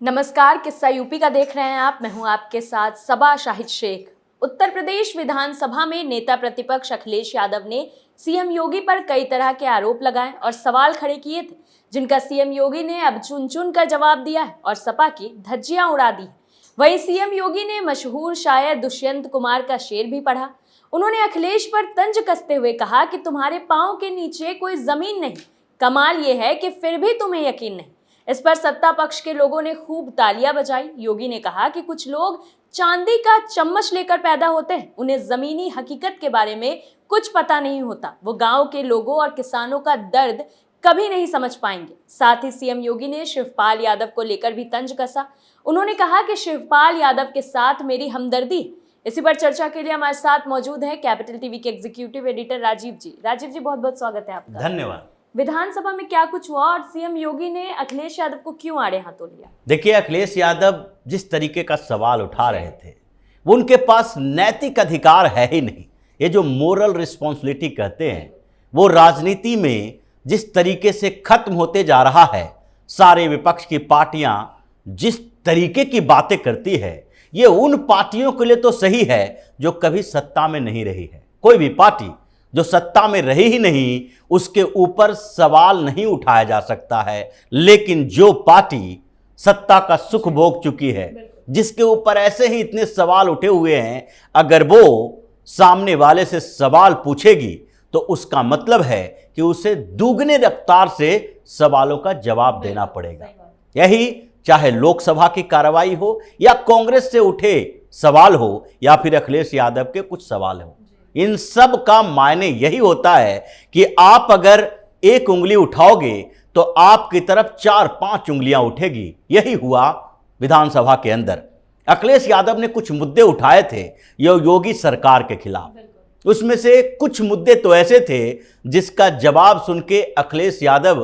नमस्कार, किस्सा यूपी का देख रहे हैं आप। मैं हूं आपके साथ सबा शाहिद शेख। उत्तर प्रदेश विधानसभा में नेता प्रतिपक्ष अखिलेश यादव ने सीएम योगी पर कई तरह के आरोप लगाए और सवाल खड़े किए थे, जिनका सीएम योगी ने अब चुन चुन कर जवाब दिया है और सपा की धज्जियां उड़ा दी। वहीं सीएम योगी ने मशहूर शायर दुष्यंत कुमार का शेर भी पढ़ा। उन्होंने अखिलेश पर तंज कसते हुए कहा कि तुम्हारे पांव के नीचे कोई जमीन नहीं, कमाल ये है कि फिर भी तुम्हें यकीन नहीं। इस पर सत्ता पक्ष के लोगों ने खूब तालियां बजाई। योगी ने कहा कि कुछ लोग चांदी का चम्मच लेकर पैदा होते हैं, उन्हें जमीनी हकीकत के बारे में कुछ पता नहीं होता, वो गांव के लोगों और किसानों का दर्द कभी नहीं समझ पाएंगे। साथ ही सीएम योगी ने शिवपाल यादव को लेकर भी तंज कसा। उन्होंने कहा कि शिवपाल यादव के साथ मेरी हमदर्दी। इसी पर चर्चा के लिए हमारे साथ मौजूद है कैपिटल टीवी के एग्जीक्यूटिव एडिटर राजीव जी। राजीव जी, बहुत बहुत स्वागत है आपका। धन्यवाद। विधानसभा में क्या कुछ हुआ और सीएम योगी ने अखिलेश यादव को क्यों आड़े हाथों लिया? देखिए, अखिलेश यादव जिस तरीके का सवाल उठा रहे थे, वो उनके पास नैतिक अधिकार है ही नहीं। ये जो मोरल रिस्पॉन्सिबिलिटी कहते हैं, वो राजनीति में जिस तरीके से खत्म होते जा रहा है, सारे विपक्ष की पार्टियां जिस तरीके की बातें करती है, ये उन पार्टियों के लिए तो सही है जो कभी सत्ता में नहीं रही है। कोई भी पार्टी जो सत्ता में रही ही नहीं, उसके ऊपर सवाल नहीं उठाया जा सकता है। लेकिन जो पार्टी सत्ता का सुख भोग चुकी है, जिसके ऊपर ऐसे ही इतने सवाल उठे हुए हैं, अगर वो सामने वाले से सवाल पूछेगी तो उसका मतलब है कि उसे दुगने रफ्तार से सवालों का जवाब देना पड़ेगा। यही चाहे लोकसभा की कार्रवाई हो या कांग्रेस से उठे सवाल हो या फिर अखिलेश यादव के कुछ सवाल हो, इन सब का मायने यही होता है कि आप अगर एक उंगली उठाओगे तो आपकी तरफ 4-5 उंगलियां उठेगी। यही हुआ विधानसभा के अंदर। अखिलेश यादव ने कुछ मुद्दे उठाए थे योगी सरकार के खिलाफ। उसमें से कुछ मुद्दे तो ऐसे थे जिसका जवाब सुन के अखिलेश यादव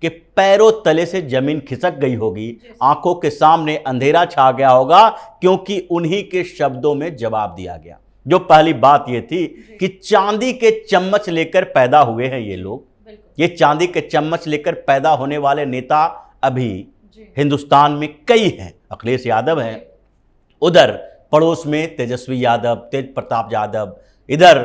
के पैरों तले से जमीन खिसक गई होगी, आंखों के सामने अंधेरा छा गया होगा, क्योंकि उन्हीं के शब्दों में जवाब दिया गया। जो पहली बात ये थी कि चांदी के चम्मच लेकर पैदा हुए हैं ये लोग। ये चांदी के चम्मच लेकर पैदा होने वाले नेता अभी हिंदुस्तान में कई हैं। अखिलेश यादव हैं, उधर पड़ोस में तेजस्वी यादव, तेज प्रताप यादव, इधर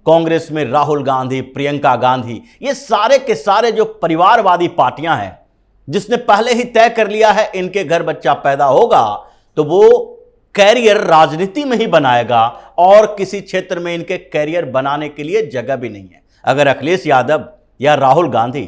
कांग्रेस में राहुल गांधी, प्रियंका गांधी, ये सारे के सारे जो परिवारवादी पार्टियां हैं, जिसने पहले ही तय कर लिया है इनके घर बच्चा पैदा होगा तो वो कैरियर राजनीति में ही बनाएगा और किसी क्षेत्र में इनके कैरियर बनाने के लिए जगह भी नहीं है। अगर अखिलेश यादव या राहुल गांधी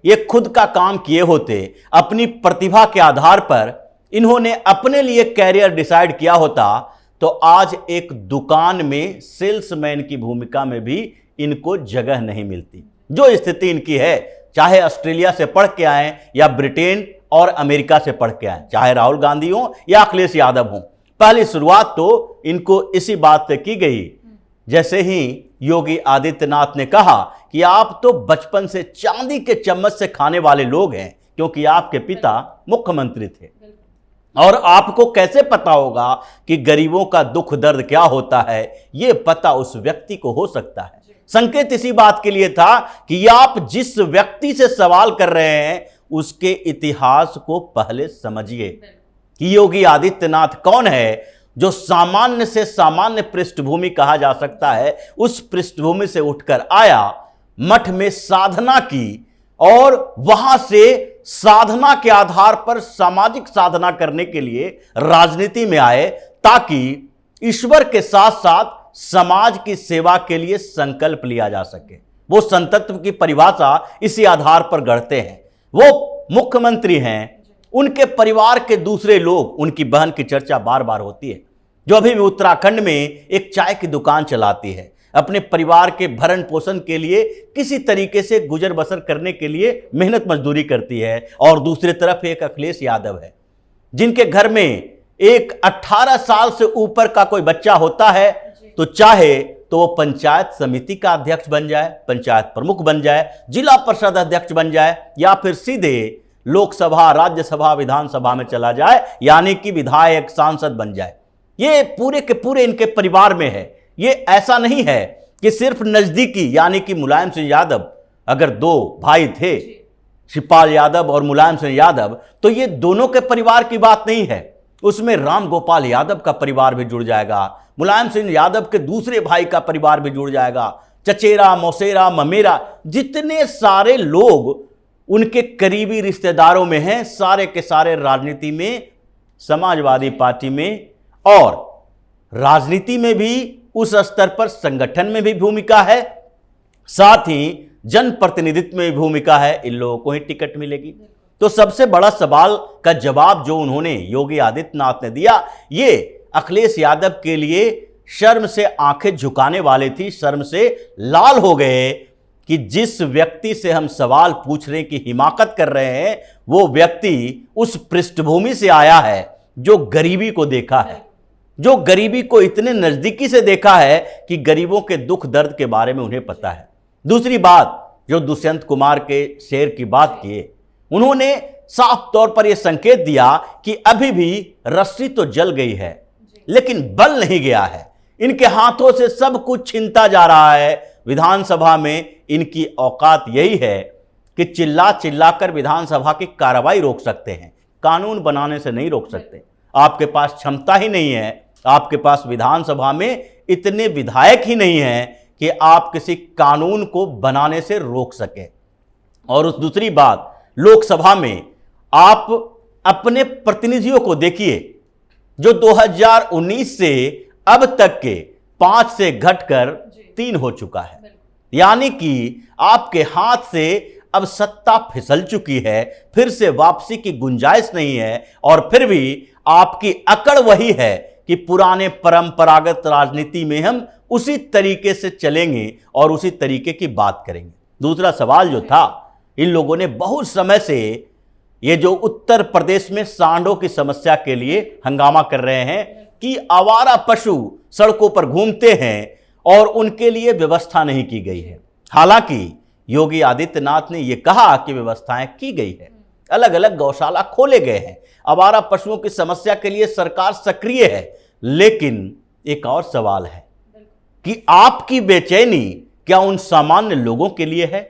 ये खुद का काम किए होते, अपनी प्रतिभा के आधार पर इन्होंने अपने लिए कैरियर डिसाइड किया होता, तो आज एक दुकान में सेल्समैन की भूमिका में भी इनको जगह नहीं मिलती। जो स्थिति इनकी है, चाहे ऑस्ट्रेलिया से पढ़ के आए या ब्रिटेन और अमेरिका से पढ़ के आए, चाहे राहुल गांधी हो या अखिलेश यादव हो, पहली शुरुआत तो इनको इसी बात से की गई। जैसे ही योगी आदित्यनाथ ने कहा कि आप तो बचपन से चांदी के चम्मच से खाने वाले लोग हैं, क्योंकि आपके पिता मुख्यमंत्री थे और आपको कैसे पता होगा कि गरीबों का दुख दर्द क्या होता है, ये पता उस व्यक्ति को हो सकता है। संकेत इसी बात के लिए था कि आप जिस व्यक्ति से सवाल कर रहे हैं उसके इतिहास को पहले समझिए कि योगी आदित्यनाथ कौन है, जो सामान्य से सामान्य पृष्ठभूमि कहा जा सकता है, उस पृष्ठभूमि से उठकर आया, मठ में साधना की और वहां से साधना के आधार पर सामाजिक साधना करने के लिए राजनीति में आए, ताकि ईश्वर के साथ साथ समाज की सेवा के लिए संकल्प लिया जा सके। वो संतत्व की परिभाषा इसी आधार पर गढ़ते हैं। वो मुख्यमंत्री हैं, उनके परिवार के दूसरे लोग, उनकी बहन की चर्चा बार बार होती है, जो अभी भी उत्तराखंड में एक चाय की दुकान चलाती है, अपने परिवार के भरण पोषण के लिए किसी तरीके से गुजर बसर करने के लिए मेहनत मजदूरी करती है। और दूसरी तरफ एक अखिलेश यादव है, जिनके घर में एक 18 साल से ऊपर का कोई बच्चा होता है तो चाहे तो वो पंचायत समिति का अध्यक्ष बन जाए, पंचायत प्रमुख बन जाए, जिला परिषद अध्यक्ष बन जाए, या फिर सीधे लोकसभा, राज्यसभा, विधानसभा में चला जाए, यानी कि विधायक, सांसद बन जाए। ये पूरे के पूरे इनके परिवार में है। ये ऐसा नहीं है कि सिर्फ नजदीकी, यानी कि मुलायम सिंह यादव अगर 2 भाई थे शिवपाल यादव और मुलायम सिंह यादव, तो ये दोनों के परिवार की बात नहीं है, उसमें राम गोपाल यादव का परिवार भी जुड़ जाएगा, मुलायम सिंह यादव के दूसरे भाई का परिवार भी जुड़ जाएगा, चचेरा, मौसेरा, ममेरा, जितने सारे लोग उनके करीबी रिश्तेदारों में हैं, सारे के सारे राजनीति में, समाजवादी पार्टी में और राजनीति में भी उस स्तर पर संगठन में भी भूमिका है, साथ ही जनप्रतिनिधित्व में भी भूमिका है। इन लोगों को ही टिकट मिलेगी। तो सबसे बड़ा सवाल का जवाब जो उन्होंने योगी आदित्यनाथ ने दिया, ये अखिलेश यादव के लिए शर्म से आंखें झुकाने वाली थी, शर्म से लाल हो गए कि जिस व्यक्ति से हम सवाल पूछने की हिमाकत कर रहे हैं वो व्यक्ति उस पृष्ठभूमि से आया है जो गरीबी को देखा है, जो गरीबी को इतने नजदीकी से देखा है कि गरीबों के दुख दर्द के बारे में उन्हें पता है। दूसरी बात, जो दुष्यंत कुमार के शेर की बात किए, उन्होंने साफ तौर पर यह संकेत दिया कि अभी भी रस्सी तो जल गई है लेकिन बल नहीं गया है, इनके हाथों से सब कुछ छिनता जा रहा है। विधानसभा में इनकी औकात यही है कि चिल्ला चिल्लाकर विधानसभा की कार्रवाई रोक सकते हैं, कानून बनाने से नहीं रोक सकते। आपके पास क्षमता ही नहीं है, आपके पास विधानसभा में इतने विधायक ही नहीं हैं कि आप किसी कानून को बनाने से रोक सके। और उस दूसरी बात, लोकसभा में आप अपने प्रतिनिधियों को देखिए जो 2019 से अब तक के 5 से घटकर 3 हो चुका है, यानी कि आपके हाथ से अब सत्ता फिसल चुकी है, फिर से वापसी की गुंजाइश नहीं है और फिर भी आपकी अकड़ वही है कि पुराने परंपरागत राजनीति में हम उसी तरीके से चलेंगे और उसी तरीके की बात करेंगे। दूसरा सवाल जो था, इन लोगों ने बहुत समय से ये जो उत्तर प्रदेश में सांडों की समस्या के लिए हंगामा कर रहे हैं कि आवारा पशु सड़कों पर घूमते हैं और उनके लिए व्यवस्था नहीं की गई है। हालांकि योगी आदित्यनाथ ने यह कहा कि व्यवस्थाएं की गई है, अलग अलग गौशाला खोले गए हैं, आवारा पशुओं की समस्या के लिए सरकार सक्रिय है। लेकिन एक और सवाल है कि आपकी बेचैनी क्या उन सामान्य लोगों के लिए है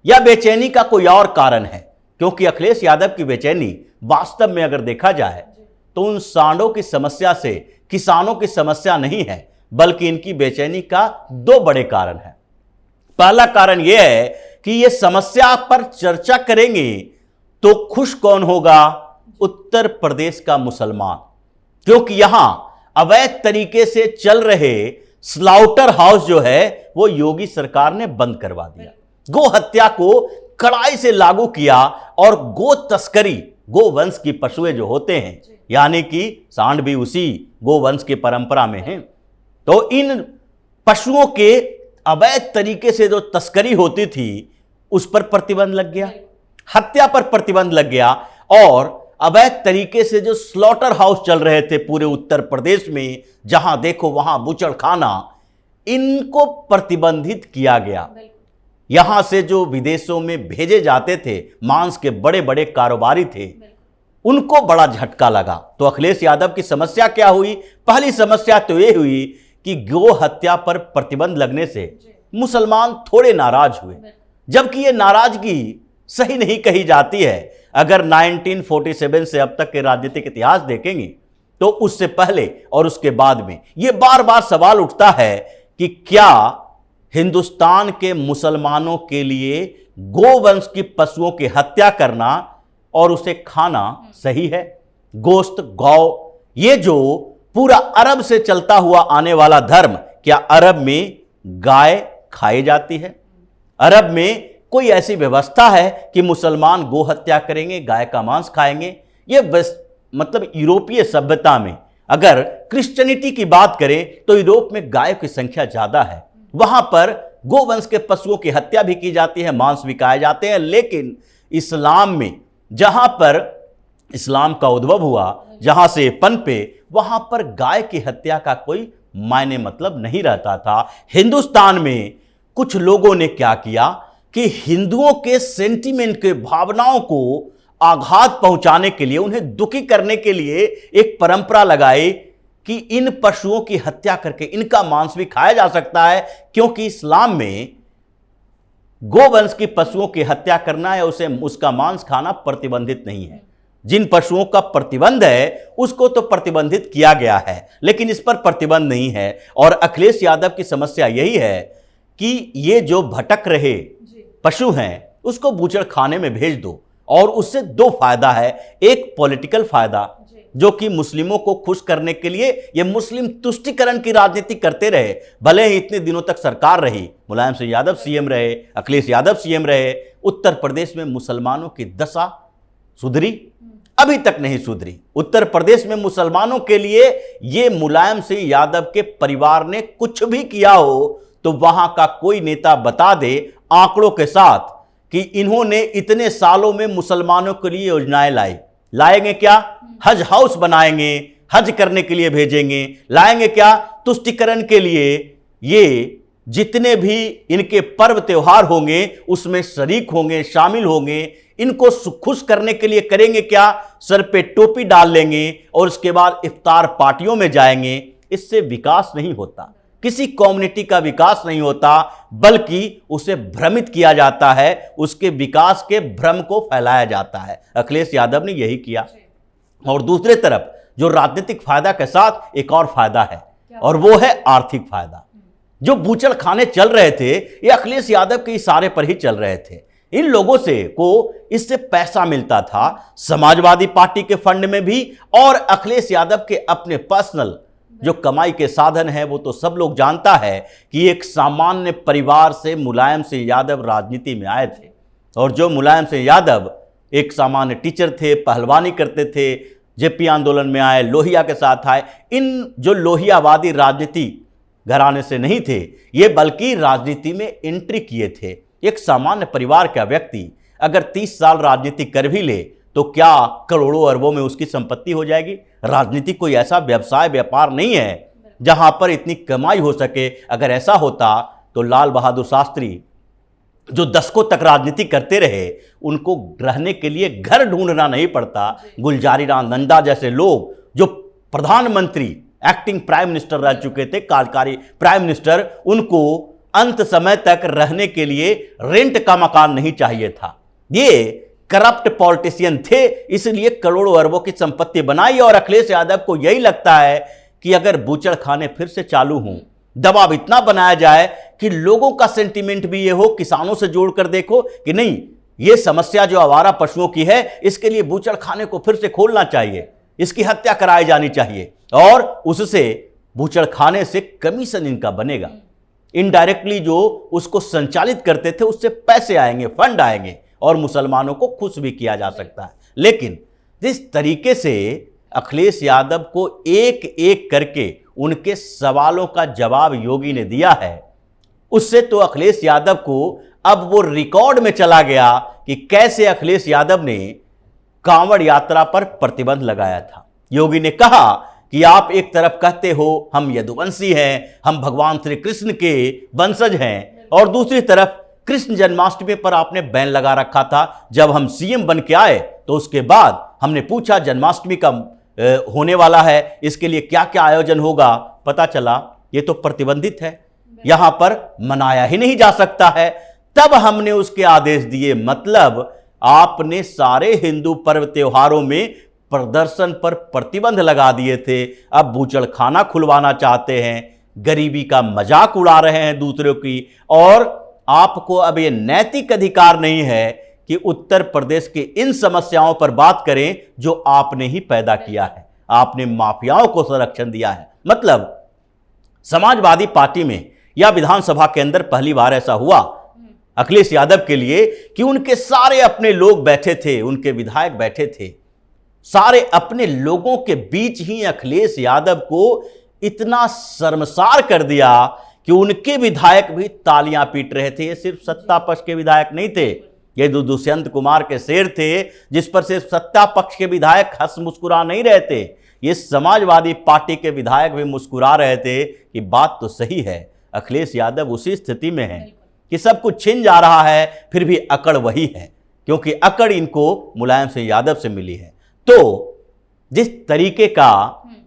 या बेचैनी का कोई और कारण है? क्योंकि अखिलेश यादव की बेचैनी वास्तव में अगर देखा जाए तो उन सांडों की समस्या से किसानों की समस्या नहीं है, बल्कि इनकी बेचैनी का 2 बड़े कारण हैं। पहला कारण यह है कि ये समस्या पर चर्चा करेंगे तो खुश कौन होगा? उत्तर प्रदेश का मुसलमान, क्योंकि यहां अवैध तरीके से चल रहे स्लाउटर हाउस जो है वो योगी सरकार ने बंद करवा दिया, गो हत्या को कड़ाई से लागू किया और गो तस्करी, गो वंश की पशुएं जो होते हैं, यानी कि सांड भी उसी गो वंश की परंपरा में है, तो इन पशुओं के अवैध तरीके से जो तस्करी होती थी उस पर प्रतिबंध लग गया, हत्या पर प्रतिबंध लग गया और अवैध तरीके से जो स्लॉटर हाउस चल रहे थे पूरे उत्तर प्रदेश में, जहां देखो वहां बुचड़ खाना, इनको प्रतिबंधित किया गया। यहां से जो विदेशों में भेजे जाते थे मांस के बड़े बड़े कारोबारी थे, उनको बड़ा झटका लगा। तो अखिलेश यादव की समस्या क्या हुई? पहली समस्या तो यह हुई कि गो हत्या पर प्रतिबंध लगने से मुसलमान थोड़े नाराज हुए, जबकि यह नाराजगी सही नहीं कही जाती है। अगर 1947 से अब तक के राजनीतिक इतिहास देखेंगे तो उससे पहले और उसके बाद में यह बार बार सवाल उठता है कि क्या हिंदुस्तान के मुसलमानों के लिए गोवंश की पशुओं की हत्या करना और उसे खाना सही है? गोश्त, गौ, ये जो पूरा अरब से चलता हुआ आने वाला धर्म, क्या अरब में गाय खाई जाती है? अरब में कोई ऐसी व्यवस्था है कि मुसलमान गो हत्या करेंगे, गाय का मांस खाएंगे? ये मतलब यूरोपीय सभ्यता में, अगर क्रिश्चियनिटी की बात करें तो यूरोप में गाय की संख्या ज्यादा है, वहां पर गोवंश के पशुओं की हत्या भी की जाती है, मांस भी खाए जाते हैं। लेकिन इस्लाम में, जहां पर इस्लाम का उद्भव हुआ, जहां से पनपे, वहां पर गाय की हत्या का कोई मायने मतलब नहीं रहता था। हिंदुस्तान में कुछ लोगों ने क्या किया कि हिंदुओं के सेंटीमेंट के भावनाओं को आघात पहुंचाने के लिए, उन्हें दुखी करने के लिए एक परंपरा लगाई कि इन पशुओं की हत्या करके इनका मांस भी खाया जा सकता है, क्योंकि इस्लाम में गोवंश की पशुओं की हत्या करना या उसे उसका मांस खाना प्रतिबंधित नहीं है। जिन पशुओं का प्रतिबंध है उसको तो प्रतिबंधित किया गया है, लेकिन इस पर प्रतिबंध नहीं है। और अखिलेश यादव की समस्या यही है कि ये जो भटक रहे पशु हैं उसको बूचड़ खाने में भेज दो, और उससे दो फायदा है। एक पॉलिटिकल फायदा, जो कि मुस्लिमों को खुश करने के लिए ये मुस्लिम तुष्टीकरण की राजनीति करते रहे। भले ही इतने दिनों तक सरकार रही, मुलायम सिंह यादव सीएम रहे, अखिलेश यादव सीएम रहे, उत्तर प्रदेश में मुसलमानों की दशा सुधरी? अभी तक नहीं सुधरी। उत्तर प्रदेश में मुसलमानों के लिए ये मुलायम सिंह यादव के परिवार ने कुछ भी किया हो तो वहां का कोई नेता बता दे आंकड़ों के साथ कि इन्होंने इतने सालों में मुसलमानों के लिए योजनाएं लाएंगे क्या? हज हाउस बनाएंगे, हज करने के लिए भेजेंगे। लाएंगे क्या? तुष्टीकरण के लिए ये जितने भी इनके पर्व त्योहार होंगे उसमें शरीक होंगे, शामिल होंगे। इनको खुश करने के लिए करेंगे क्या? सर पे टोपी डाल लेंगे और उसके बाद इफ्तार पार्टियों में जाएंगे। इससे विकास नहीं होता, किसी कम्युनिटी का विकास नहीं होता, बल्कि उसे भ्रमित किया जाता है, उसके विकास के भ्रम को फैलाया जाता है। अखिलेश यादव ने यही किया। और दूसरे तरफ जो राजनीतिक फायदा के साथ एक और फायदा है, और वो है आर्थिक फायदा। जो बूचड़ खाने चल रहे थे ये अखिलेश यादव के इशारे पर ही चल रहे थे। इन लोगों से को इससे पैसा मिलता था, समाजवादी पार्टी के फंड में भी, और अखिलेश यादव के अपने पर्सनल जो कमाई के साधन है। वो तो सब लोग जानता है कि एक सामान्य परिवार से मुलायम सिंह यादव राजनीति में आए थे, और जो मुलायम सिंह यादव एक सामान्य टीचर थे, पहलवानी करते थे, जेपी आंदोलन में आए, लोहिया के साथ आए। इन जो लोहियावादी राजनीति घराने से नहीं थे ये, बल्कि राजनीति में एंट्री किए थे। एक सामान्य परिवार का व्यक्ति अगर 30 साल राजनीति कर भी ले तो क्या करोड़ों अरबों में उसकी संपत्ति हो जाएगी? राजनीति कोई ऐसा व्यवसाय व्यापार नहीं है जहां पर इतनी कमाई हो सके। अगर ऐसा होता तो लाल बहादुर शास्त्री जो दशकों तक राजनीति करते रहे उनको रहने के लिए घर ढूंढना नहीं पड़ता। गुलजारीलाल नंदा जैसे लोग जो प्रधानमंत्री, एक्टिंग प्राइम मिनिस्टर रह चुके थे, कार्यकारी प्राइम मिनिस्टर, उनको अंत समय तक रहने के लिए रेंट का मकान नहीं चाहिए था। ये करप्ट पॉलिटिशियन थे, इसलिए करोड़ों अरबों की संपत्ति बनाई। और अखिलेश यादव को यही लगता है कि अगर बूचड़ खाने फिर से चालू हों, दबाव इतना बनाया जाए कि लोगों का सेंटीमेंट भी ये हो, किसानों से जोड़कर देखो कि नहीं, ये समस्या जो आवारा पशुओं की है इसके लिए बूचड़ खाने को फिर से खोलना चाहिए, इसकी हत्या कराई जानी चाहिए, और उससे बूचड़ खाने से कमीशन इनका बनेगा। इनडायरेक्टली जो उसको संचालित करते थे उससे पैसे आएंगे, फंड आएंगे, और मुसलमानों को खुश भी किया जा सकता है। लेकिन जिस तरीके से अखिलेश यादव को एक एक करके उनके सवालों का जवाब योगी ने दिया है, उससे तो अखिलेश यादव को अब वो रिकॉर्ड में चला गया कि कैसे अखिलेश यादव ने कांवड़ यात्रा पर प्रतिबंध लगाया था। योगी ने कहा कि आप एक तरफ कहते हो हम यदुवंशी हैं, हम भगवान श्री कृष्ण के वंशज हैं, और दूसरी तरफ कृष्ण जन्माष्टमी पर आपने बैन लगा रखा था। जब हम सीएम बन के आए तो उसके बाद हमने पूछा जन्माष्टमी का होने वाला है, इसके लिए क्या क्या आयोजन होगा, पता चला ये तो प्रतिबंधित है, यहां पर मनाया ही नहीं जा सकता है। तब हमने उसके आदेश दिए। मतलब आपने सारे हिंदू पर्व त्योहारों में प्रदर्शन पर प्रतिबंध लगा दिए थे, अब बूचड़ खाना खुलवाना चाहते हैं, गरीबी का मजाक उड़ा रहे हैं दूसरों की। और आपको अब ये नैतिक अधिकार नहीं है कि उत्तर प्रदेश की इन समस्याओं पर बात करें जो आपने ही पैदा किया है। आपने माफियाओं को संरक्षण दिया है। मतलब समाजवादी पार्टी में या विधानसभा के अंदर पहली बार ऐसा हुआ अखिलेश यादव के लिए कि उनके सारे अपने लोग बैठे थे, उनके विधायक बैठे थे, सारे अपने लोगों के बीच ही अखिलेश यादव को इतना शर्मसार कर दिया कि उनके विधायक भी तालियां पीट रहे थे। ये सिर्फ सत्ता पक्ष के विधायक नहीं थे, ये दुष्यंत कुमार के शेर थे, जिस पर सिर्फ सत्ता पक्ष के विधायक हंस मुस्कुरा नहीं रहे थे, ये समाजवादी पार्टी के विधायक भी मुस्कुरा रहे थे कि बात तो सही है, अखिलेश यादव उसी स्थिति में है कि सब कुछ छिन जा रहा है, फिर भी अकड़ वही है, क्योंकि अकड़ इनको मुलायम सिंह यादव से मिली है। तो जिस तरीके का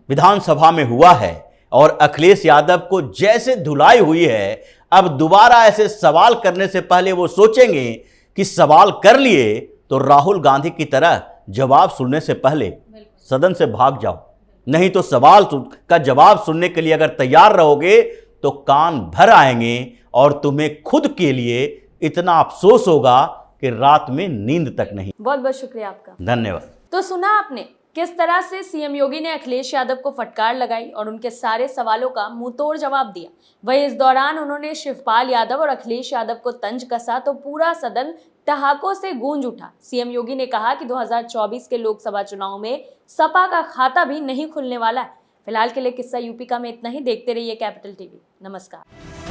विधानसभा में हुआ है और अखिलेश यादव को जैसे धुलाई हुई है, अब दोबारा ऐसे सवाल करने से पहले वो सोचेंगे कि सवाल कर लिए तो राहुल गांधी की तरह जवाब सुनने से पहले सदन से भाग जाओ, नहीं तो सवाल का जवाब सुनने के लिए अगर तैयार रहोगे तो कान भर आएंगे और तुम्हें खुद के लिए इतना अफसोस होगा कि रात में नींद तक नहीं। बहुत बहुत शुक्रिया आपका। धन्यवाद। तो सुना आपने किस तरह से सीएम योगी ने अखिलेश यादव को फटकार लगाई और उनके सारे सवालों का मुंहतोड़ जवाब दिया। वहीं इस दौरान उन्होंने शिवपाल यादव और अखिलेश यादव को तंज कसा तो पूरा सदन ठहाकों से गूंज उठा। सीएम योगी ने कहा कि 2024 के लोकसभा चुनाव में सपा का खाता भी नहीं खुलने वाला है। फिलहाल के लिए किस्सा यूपी का में इतना ही। देखते रहिए कैपिटल टीवी। नमस्कार।